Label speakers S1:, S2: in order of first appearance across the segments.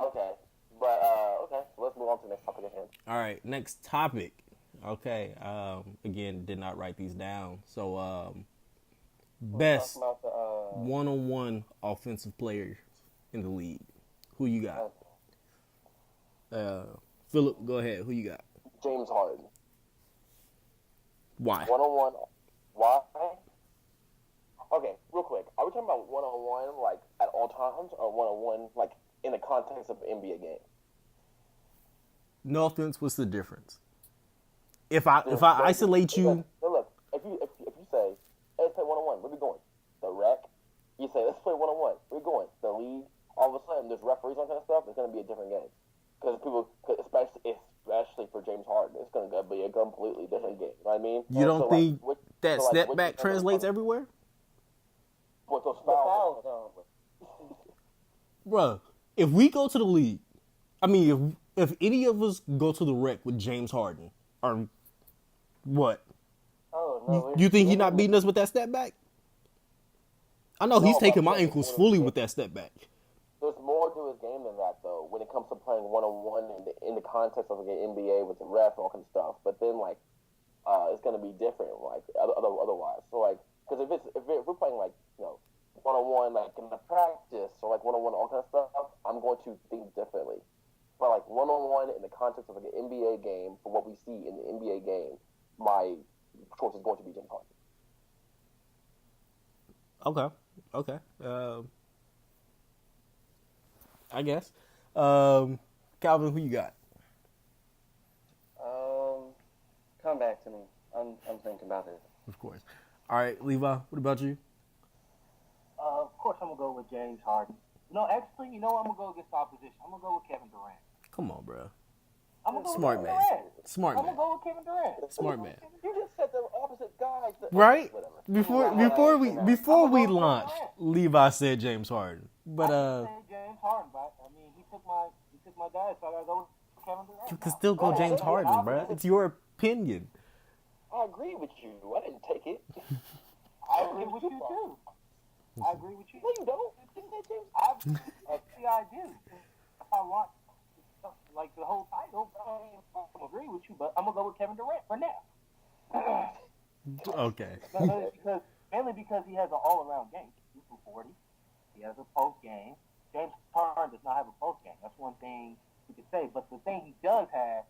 S1: Okay. But, okay. So let's move on to the next topic at hand.
S2: All right, next topic. Okay. Again, did not write these down. So,
S1: We're talking
S2: best
S1: about the,
S2: one-on-one offensive players in the league. Who you got?
S1: uh,
S2: Uh, Philip, go ahead. Who you got?
S1: James Harden.
S2: Why?
S1: One-on-one. Why? Okay, real quick. Are we talking about one-on-one, like, at all times, or one-on-one, like, in the context of an NBA game?
S2: No offense. What's the difference? If I isolate you,
S1: Look, if you say, hey, let's play one-on-one, where we going? The rec? You say, let's play one-on-one, where we going? The league? All of a sudden, there's referees on that kind of stuff, it's going to be a different game. Because especially for James Harden, it's going to be a completely different game. You know what I mean?
S2: you don't think that step
S1: which
S2: back translates everywhere,
S1: With those fouls.
S2: bruh? If we go to the league, I mean, if any of us go to the rec with James Harden, or what?
S1: Oh, no.
S2: You think he's not beating us with that step back? I know he's taking my ankles fully with that step back.
S1: There's more to his game than that, though, when it comes to playing one-on-one in the context of like, an NBA with the ref and all kind of stuff. But then, like, it's going to be different, like, otherwise. So, like, because if we're playing, like, one-on-one, like, in the practice, or, like, one-on-one, all kind of stuff, I'm going to think differently. But, like, one-on-one in the context of, like, an NBA game, for what we see in the NBA game, my choice is going to be James Harden.
S2: Okay. I guess. Calvin, who you got?
S3: Come back to me. I'm thinking about it.
S2: Of course. All right, Levi, what about you?
S4: Of course, I'm gonna go with James Harden. No, actually, I'm gonna go against the opposition. I'm gonna go with Kevin Durant.
S2: Come on, bro.
S4: I'm gonna go
S2: Smart
S4: with
S2: man.
S4: Kevin Durant.
S2: Smart
S4: I'm
S2: man.
S4: gonna go with Kevin Durant.
S2: Smart man.
S1: You just said the opposite guys.
S2: Right?
S1: Whatever.
S2: Before we launched, Levi said James Harden. But
S4: I didn't say James Harden, but I mean he took my guy, so I gotta go with Kevin Durant.
S2: you can still go James Harden, bro. It's your opinion.
S1: I agree with you. I didn't take it.
S4: I agree with you too. I agree with you.
S1: No, you don't. You didn't say James.
S4: Actually, I do. If I want like the whole title, I agree with you, but I'm gonna go with Kevin Durant for now.
S2: Okay.
S4: Mainly because he has an all-around game. He's from 40. He has a post game. James Harden does not have a post game. That's one thing you could say. But the thing he does have,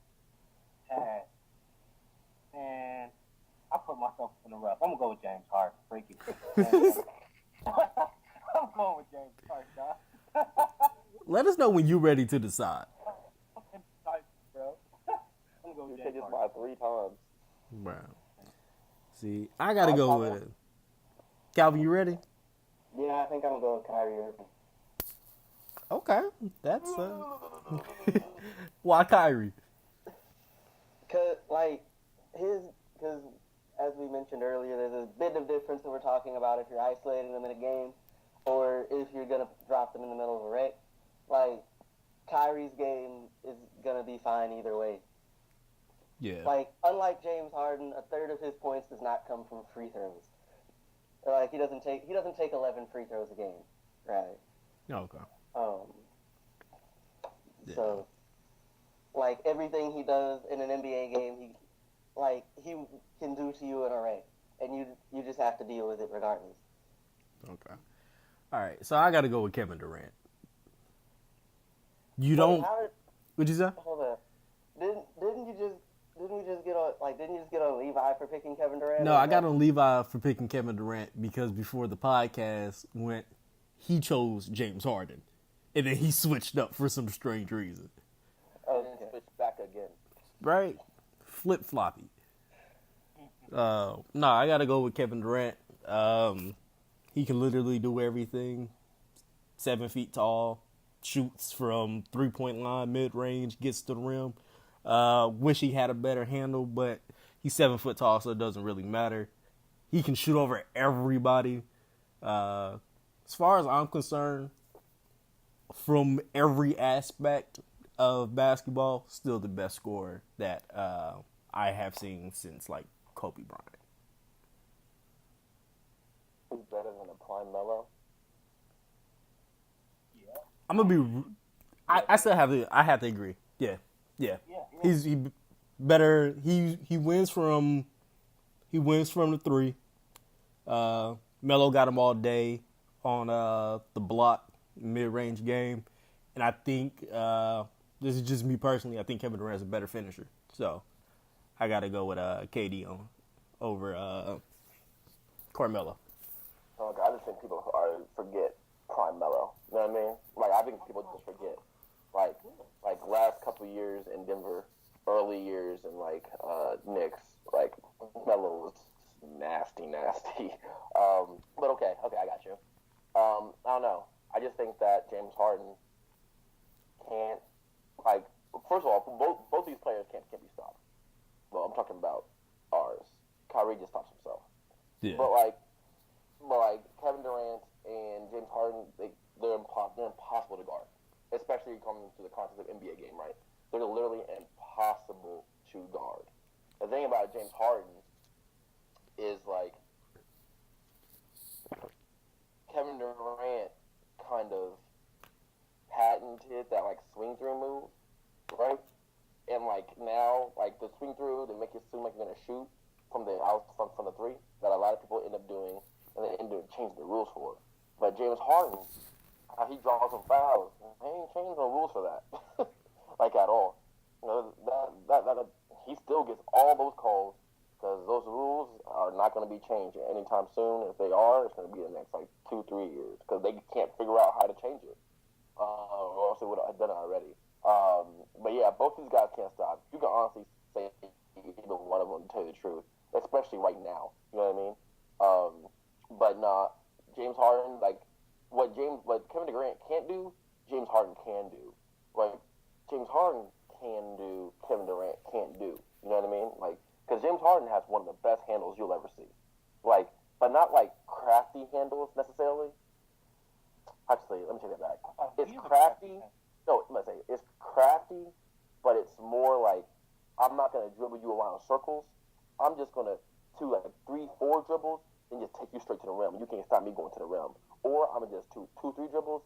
S4: and I put myself in the rough. I'm gonna go with James Harden. Freaky. I'm going with James Harden, dog.
S2: Let us know when you're ready to decide.
S4: Bro. I'm gonna go with
S1: You
S4: James
S1: said this
S4: Harden.
S1: about 3 times.
S2: Bro. See, I gotta go with it. Calvin, you ready?
S3: Yeah, I think I'm gonna go with Kyrie Irving.
S2: Okay. That's why Kyrie?
S3: Cause as we mentioned earlier, there's a bit of difference that we're talking about if you're isolating them in a game, or if you're gonna drop them in the middle of a wreck. Like Kyrie's game is gonna be fine either way.
S2: Yeah.
S3: Like unlike James Harden, a third of his points does not come from free throws. Like he doesn't take 11 free throws a game, right?
S2: Okay. Yeah.
S3: So, like everything he does in an NBA game, he can do to you in a wreck, and you just have to deal with it regardless.
S2: Okay. All right. So I got to go with Kevin Durant. You don't. What'd you say?
S3: Hold up. Didn't you just get on Levi for picking Kevin Durant?
S2: No, I got on Levi for picking Kevin Durant because before the podcast went, he chose James Harden, and then he switched up for some strange reason.
S1: And then switch back again.
S2: Right? Flip floppy. No, I got to go with Kevin Durant. He can literally do everything. 7 feet tall, shoots from 3-point line, mid range, gets to the rim. Wish he had a better handle, but he's 7 foot tall, so it doesn't really matter. He can shoot over everybody. As far as I'm concerned, from every aspect of basketball, still the best scorer that I have seen since like Kobe Bryant.
S1: Who's better than a prime Melo?
S4: Yeah.
S2: I still have to agree. Yeah. He's better. He wins from the three. Melo got him all day on the block mid-range game, and I think this is just me personally. I think Kevin Durant's a better finisher, so I got to go with KD over Carmelo.
S1: Oh God, I just think people forget prime Melo. You know what I mean? Like I think people just forget. Like last couple of years in Denver, early years in Knicks, like Melo was nasty. But okay, I got you. I don't know. I just think that James Harden can't. First of all, both these players can't be stopped. Well, I'm talking about ours. Kyrie just stops himself.
S2: Yeah.
S1: But Kevin Durant and James Harden, they're impossible to guard, especially coming to the context of NBA game, right? They're literally impossible to guard. The thing about James Harden is Kevin Durant kind of patented that swing through move, right? And now the swing through to make it seem like you're gonna shoot from the three that a lot of people end up doing, and they end up changing the rules for. But James Harden, how he draws some fouls, he ain't changing the rules for that, at all. You know, that he still gets all those calls because those rules are not going to be changed anytime soon. If they are, it's going to be the next 2-3 years because they can't figure out how to change it. Or else they would have done it already. But yeah, both these guys can't stop. You can honestly say either one of them, to tell you the truth, especially right now. You know what I mean? But nah, James Harden, what Kevin Durant can't do, James Harden can do. James Harden can do, Kevin Durant can't do. You know what I mean? Because James Harden has one of the best handles you'll ever see. But not crafty handles necessarily. Actually, let me take that back. It's crafty. No, I'm gonna say it's crafty, but it's more I'm not gonna dribble you around circles. I'm just gonna do 3-4 dribbles and just take you straight to the rim. You can't stop me going to the rim. Or I'm gonna just do 2-3 dribbles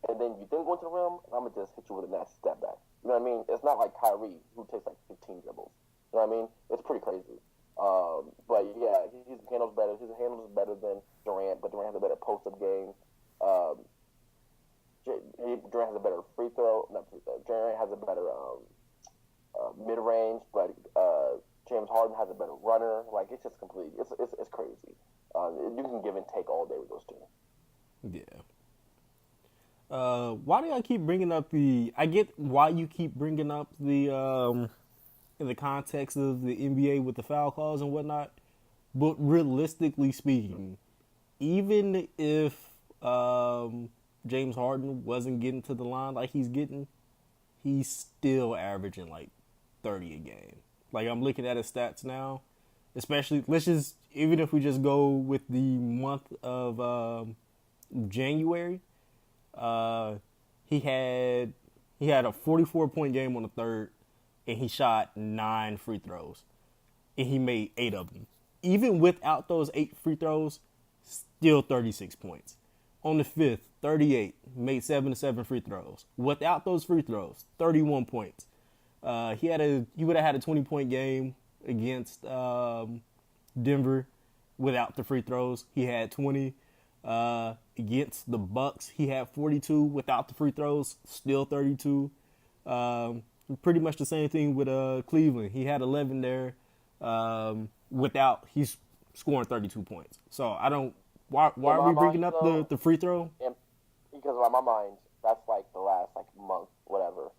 S1: and then you then go to the rim and I'm gonna just hit you with a nasty step back. You know what I mean? It's not like Kyrie who takes 15 dribbles. You know what I mean? It's pretty crazy. But yeah, his handles better. His handles is better than Durant, but Durant has a better post-up game. Durant has a better free throw. Durant has a better mid-range, but James Harden has a better runner. It's just complete. It's crazy. You can give and take all day with those two.
S2: Yeah. Why do I keep bringing up I get why you keep bringing up the in the context of the NBA with the foul calls and whatnot, but realistically speaking, even if James Harden wasn't getting to the line like he's getting, he's still averaging 30 a game. I'm looking at his stats now, especially even if we just go with the month of January, he had a 44-point game on the third, and he shot 9 free throws, and he made 8 of them. Even without those 8 free throws, still 36 points. On the fifth, 38, made 7 free throws. Without those free throws, 31 points. He would have had a 20-point game against Denver without the free throws. He had 20. Against the Bucks, he had 42 without the free throws, still 32. Pretty much the same thing with Cleveland. He had 11 there he's scoring 32 points. So I don't. Why are we bringing up the free throw?
S1: Because in my mind, that's the last month, whatever.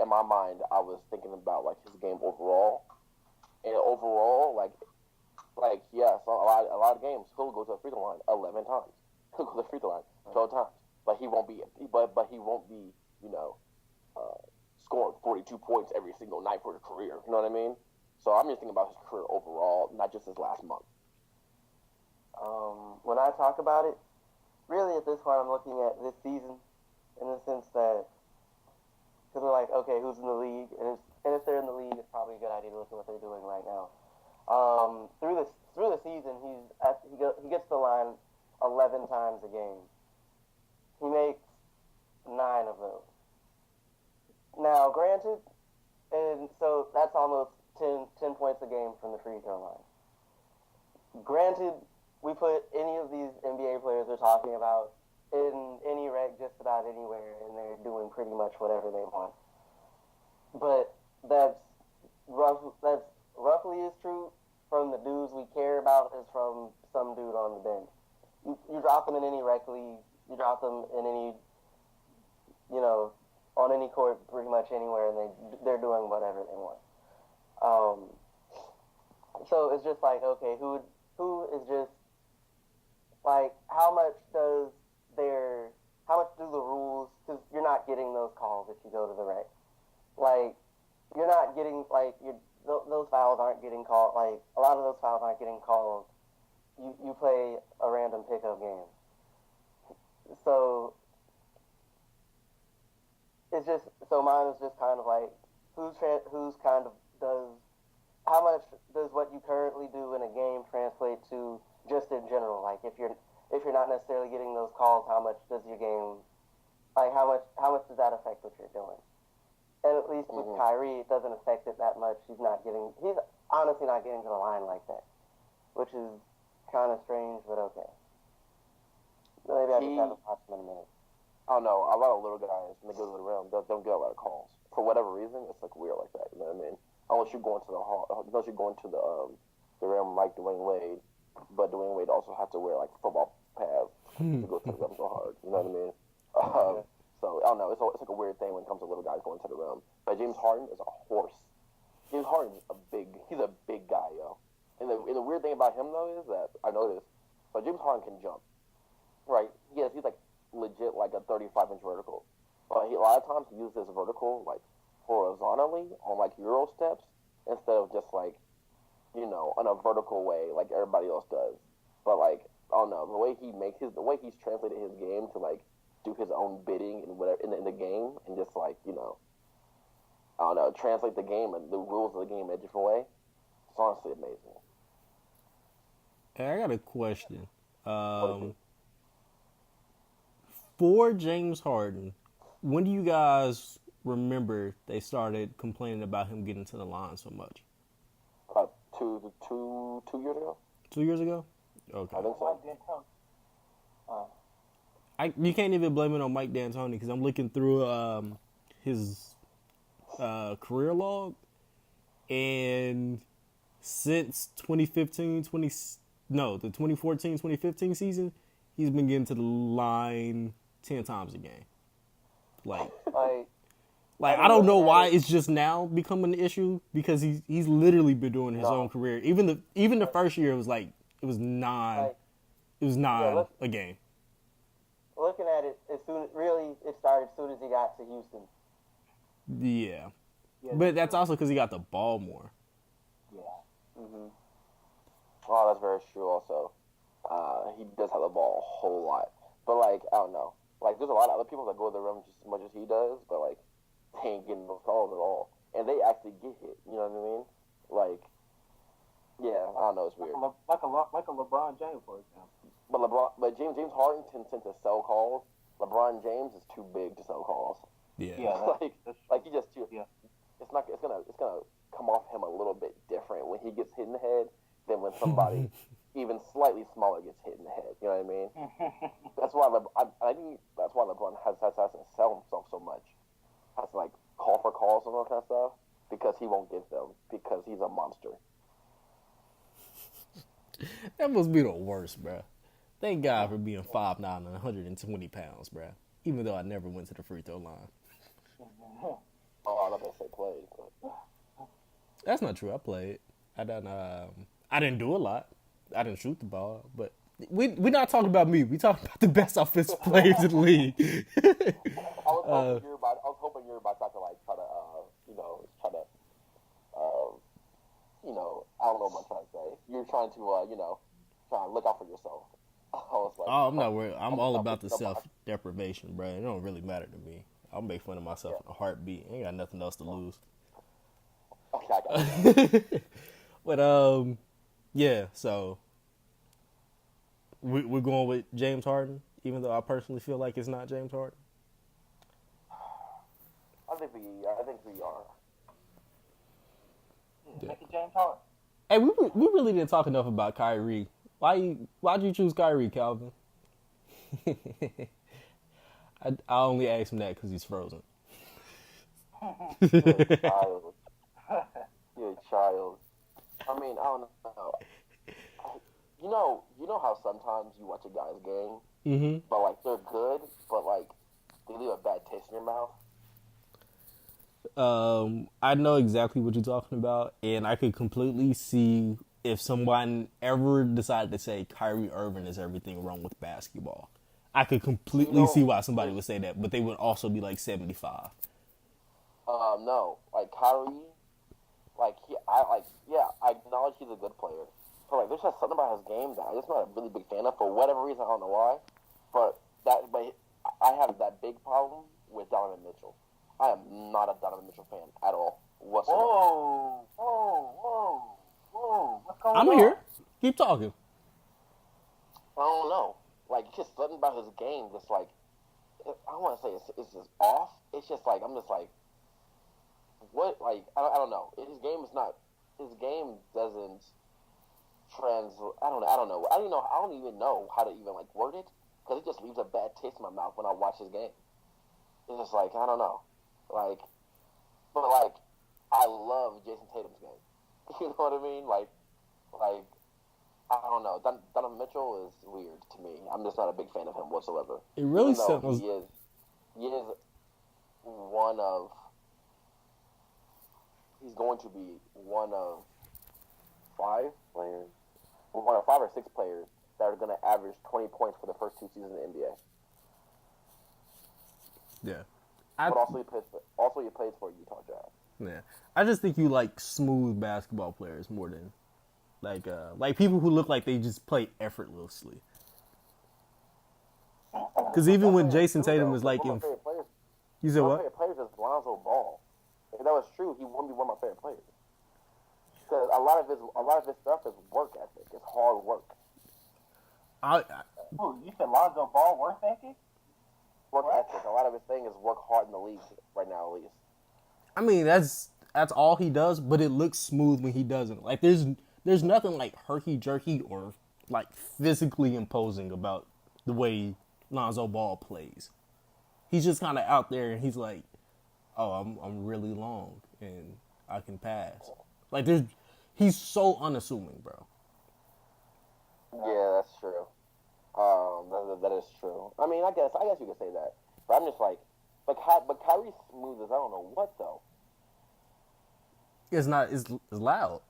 S1: In my mind, I was thinking about his game overall, and overall, yes, a lot of games he'll go to the free throw line 11 times. He'll go to the free throw line 12 times, but he won't be. But he won't be. Scoring 42 points every single night for his career. You know what I mean? So I'm just thinking about his career overall, not just his last month.
S3: When I talk about it, really at this point I'm looking at this season in the sense that, because we're okay, who's in the league? And if they're in the league, it's probably a good idea to look at what they're doing right now. Through the season, he gets to the line 11 times a game. He makes 9 of those. Now, granted, and so that's almost 10 points a game from the free throw line. Granted, we put any of these NBA players we're talking about in any rec just about anywhere, and they're doing pretty much whatever they want. But that's roughly is true from the dudes we care about as from some dude on the bench. You drop them in any rec league, you drop them in any, on any court pretty much anywhere, and they're doing whatever they want. So it's just like, okay, who is just like, how much do the rules, because you're not getting those calls if you go to the rec. Like, you're not getting, like, those fouls aren't getting called, like, a lot of those fouls aren't getting called. You play a random pickup game. So, it's just, so mine is just kind of like, how much does what you currently do in a game translate to just in general? Like, if you're not necessarily getting those calls, how much does your game, like, how much does that affect what you're doing? And at least with Kyrie, it doesn't affect it that much. He's honestly not getting to the line like that, which is kind of strange, but okay. Maybe I just haven't watched him in a minute.
S1: I don't know. A lot of little guys, when they go to the rim, don't get a lot of calls. For whatever reason, it's like weird like that. You know what I mean? Unless you're going to the rim like Dwayne Wade, but Dwayne Wade also has to wear like football pads to go to the rim so hard. You know what I mean? So I don't know. It's like a weird thing when it comes to little guys going to the rim. But James Harden is a horse. James Harden is he's a big guy, yo. And the weird thing about him though is that I noticed, so James Harden can jump, right? Yes, he's like legit like a 35-inch vertical, but a lot of times he uses his vertical like horizontally on like Euro steps instead of just like, in a vertical way like everybody else does. But like, I don't know, the way he's translated his game to like do his own bidding and whatever in the game, and just like, I don't know, translate the game and the rules of the game in a different way. It's honestly amazing.
S2: Hey, I got a question. For James Harden, when do you guys remember they started complaining about him getting to the line so much?
S1: About two years ago.
S2: 2 years ago? Okay.
S1: I think so.
S2: You can't even blame it on Mike D'Antoni, because I'm looking through his career log, and since the 2014-2015 season, he's been getting to the line 10 times a game. Like I don't know why it's just now becoming an issue, because he's literally been doing his own career. Even the first year, it was 9 a game.
S3: Looking at it, it started as soon as he got to Houston.
S2: Yeah, but that's also because he got the ball more.
S4: Yeah.
S1: Mm-hmm. Oh, that's very true. Also, he does have the ball a whole lot, but like, I don't know. Like, there's a lot of other people that go to the rim just as much as he does, but like, they ain't getting those calls at all, and they actually get hit. You know what I mean? Like, yeah, I don't know. It's weird.
S4: Like a LeBron James, for example.
S1: But James Harden tends to sell calls. LeBron James is too big to sell calls.
S2: Yeah.
S1: like he just too. Yeah. It's gonna come off him a little bit different when he gets hit in the head than when somebody even slightly smaller gets hit in the head. You know what I mean? That's why I think that's why LeBron has to sell himself so much. Has to like call for calls and all that kind of stuff, because he won't get them, because he's a monster.
S2: That must be the worst, bro. Thank God for being 5'9" and 120 pounds, bro. Even though I never went to the free throw line.
S1: Oh, I'm not gonna say played, but
S2: that's not true. I played. I didn't do a lot. I didn't shoot the ball, but we're not talking about me. We talking about the best offensive players in the league.
S1: I was hoping you're about to like try to I don't know what I'm trying to say. You're trying to look out for yourself. I was like,
S2: I'm not worried. I'm all about the self-deprivation, bro. It don't really matter to me. I'll make fun of myself in a heartbeat. I ain't got nothing else to lose.
S1: Okay, I got it.
S2: But yeah. So we're going with James Harden, even though I personally feel like it's not James Harden.
S1: I'm think we are.
S4: Yeah. Make it James Harden.
S2: Hey, we really didn't talk enough about Kyrie. Why'd you choose Kyrie, Calvin? I only asked him that because he's frozen.
S1: You're a child. You're a child. I mean, I don't know. You know how sometimes you watch a guy's game, but like they're good, but like they leave a bad taste in your mouth.
S2: I know exactly what you're talking about, and I could completely see if someone ever decided to say Kyrie Irving is everything wrong with basketball. I could completely see why somebody would say that, but they would also be like 75.
S1: No, like Kyrie, I acknowledge he's a good player, but like there's just something about his game that I'm just not a really big fan of for whatever reason. I don't know why, but I have that big problem with Donovan Mitchell. I am not a Donovan Mitchell fan at all whatsoever.
S4: Whoa! What's going on?
S2: I'm here. Keep talking.
S1: I don't know. Like, it's just something about his game. Just like, I don't want to say it's just off. It's just like I'm just like, what? Like, I don't know. His game is not. His game doesn't I don't know. I don't even know how to even like word it because it just leaves a bad taste in my mouth when I watch his game. It's just like I don't know. Like, but like, I love Jason Tatum's game. You know what I mean? Like, I don't know. Donovan Mitchell is weird to me. I'm just not a big fan of him whatsoever.
S2: It really
S1: sounds. He is one of. He's going to be one of 5 players, one of 5 or 6 players that are going to average 20 points for the first 2 seasons in the NBA.
S2: Yeah.
S1: But also he plays for Utah Jazz.
S2: Yeah, I just think you like smooth basketball players more than like people who look like they just play effortlessly. Because even when Jason Tatum was like, you said what?
S1: My favorite player is Lonzo Ball. If that was true, he wouldn't be one of my favorite players. Because a lot of his stuff is work ethic. It's hard work.
S4: You said Lonzo Ball work ethic?
S1: Work ethic. A lot of his thing is work hard in the league right now, at least.
S2: I mean, that's all he does, but it looks smooth when he doesn't. Like there's nothing like herky jerky or like physically imposing about the way Lonzo Ball plays. He's just kind of out there, and he's like, "Oh, I'm really long, and I can pass." Like he's so unassuming, bro.
S1: Yeah, that's true. That is true. I mean, I guess you could say that, but I'm just like, but Kyrie's smooth as I don't know what though.
S2: It's loud.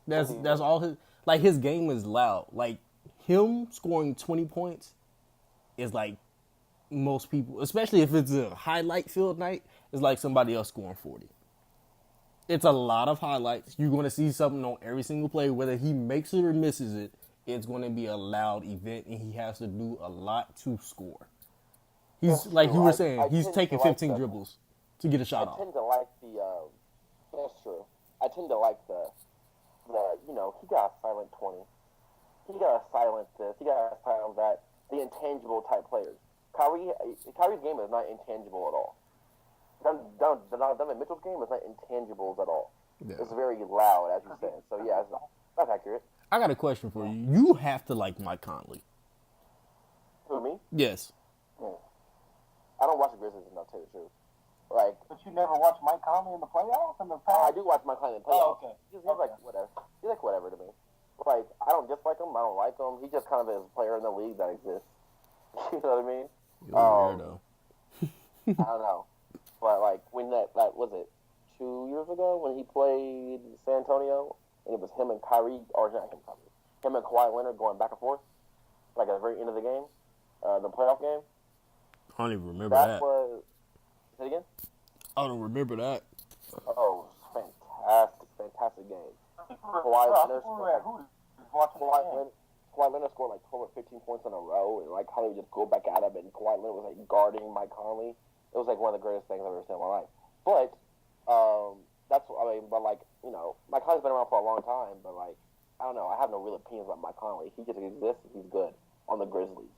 S2: That's all his game is loud. Like him scoring 20 points is like most people, especially if it's a highlight field night, is like somebody else scoring 40. It's a lot of highlights. You're going to see something on every single play, whether he makes it or misses it. It's going to be a loud event, and he has to do a lot to score. He's like you were saying, he's taking 15 dribbles to get a shot off.
S1: I tend to like that's true. I tend to like the he got a silent 20. He got a silent this. He got a silent that. The intangible type players. Kyrie's game is not intangible at all. Donovan Mitchell's game is not intangibles at all. Yeah. It's very loud, as you said. So yeah, that's accurate.
S2: I got a question for you. You have to like Mike Conley.
S1: Who, me?
S2: Yes.
S1: I don't watch the Grizzlies enough to tell you the truth. Like,
S4: but you never watched Mike Conley in the playoffs?
S1: I do watch Mike Conley in the playoffs.
S4: Oh, okay.
S1: He's like whatever. He's like whatever to me. Like, I don't dislike him. I don't like him. He just kind of is a player in the league that exists. You know what I mean?
S2: You're a weirdo.
S1: I don't know. But, like, when that was it 2 years ago when he played San Antonio, and it was him and Kyrie, or not him and Kawhi Leonard going back and forth, like at the very end of the game, the playoff game.
S2: I don't even remember that.
S1: Say it again?
S2: I don't remember that.
S1: Oh, fantastic game. Kawhi Leonard scored like 12 or 15 points in a row, and like Conley would just go back at him, and Kawhi Leonard was like guarding Mike Conley. It was like one of the greatest things I've ever seen in my life. But but like, you know, Mike Conley's been around for a long time, but like, I don't know, I have no real opinions about Mike Conley. He just exists and he's good on the Grizzlies.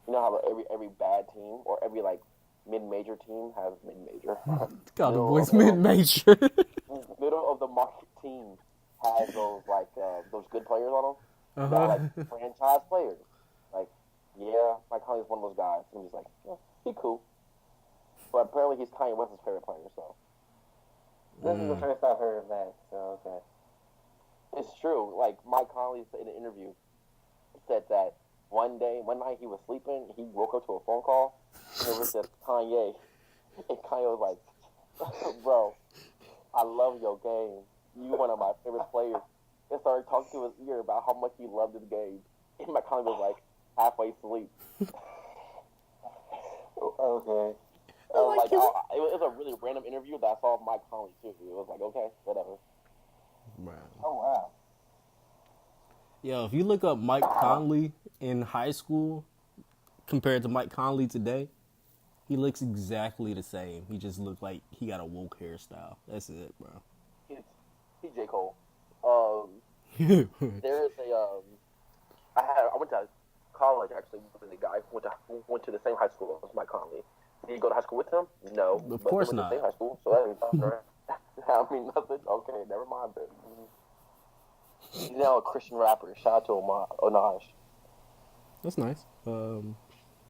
S1: You know how every bad team or every like mid-major team has mid-major.
S2: God, the boys mid-major.
S1: Middle of the market team has those good players on them.
S2: Uh-huh.
S1: Like franchise players. Like, yeah, Mike Conley's one of those guys. I'm just like, yeah, he cool. But apparently he's Kanye West's favorite player, so.
S3: This is the first I've heard of that, so okay.
S1: It's true. Like, Mike Conley in an interview said that one night he was sleeping, he woke up to a phone call, and it was just Kanye. And Kanye was like, bro, I love your game. You one of my favorite players. And started talking to his ear about how much he loved his game. And Mike Conley was like, halfway asleep.
S3: Okay.
S1: It was a really random interview that I saw Mike Conley too. It was like, okay, whatever.
S2: Man.
S4: Oh, wow.
S2: Yo, if you look up Mike Conley in high school compared to Mike Conley today, he looks exactly the same. He just looked like he got a woke hairstyle. That's it, bro.
S1: He's J. Cole. There is I went to college actually with a guy who went to the same high school as Mike Conley. Did you go to high school with him? No.
S2: Of course
S1: they went
S2: not.
S1: to the same high school, so that ain't nothing, right? I mean, nothing. Okay, never mind then. He's now a Christian rapper. Shout out to Onaj.
S2: That's nice.